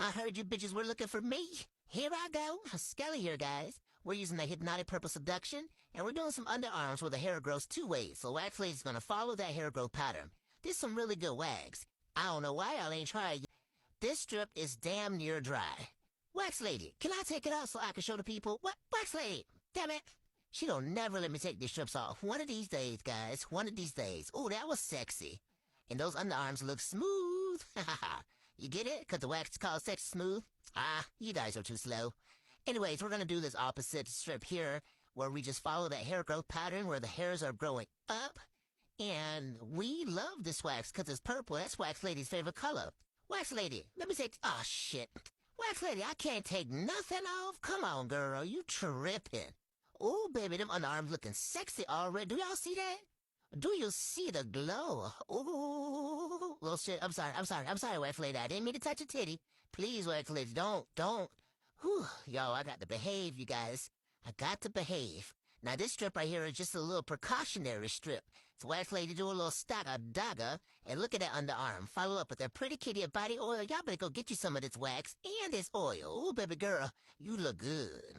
I heard you bitches were looking for me. Here I go. Skelly here, guys. We're using the Hypnotic Purple Seduction, and we're doing some underarms where the hair grows two ways, so Wax Lady's gonna follow that hair growth pattern. This is some really good wags. I don't know why y'all ain't tried. This strip is damn near dry. Wax Lady, can I take it off so I can show the people? What? Wax Lady! Damn it! She don't never let me take these strips off. One of these days, guys. One of these days. Oh, that was sexy. And those underarms look smooth. Ha ha ha. You get it? Because the wax is called Sex Smooth? Ah, you guys are too slow. Anyways, we're going to do this opposite strip here, where we just follow that hair growth pattern where the hairs are growing up. And we love this wax because it's purple. That's Wax Lady's favorite color. Wax Lady, let me say, oh shit. Wax Lady, I can't take nothing off. Come on, girl, you tripping. Oh, baby, them underarms looking sexy already. Do y'all see that? Do you see the glow? Ooh, little shit. I'm sorry, Wax Lady. I didn't mean to touch your titty. Please, Wax Lady, don't. Whew, yo, I got to behave, you guys. I got to behave. Now, this strip right here is just a little precautionary strip. So, Wax Lady, do a little stagger dagger, and look at that underarm. Follow up with that pretty kitty of body oil. Y'all better go get you some of this wax and this oil. Ooh, baby girl, you look good.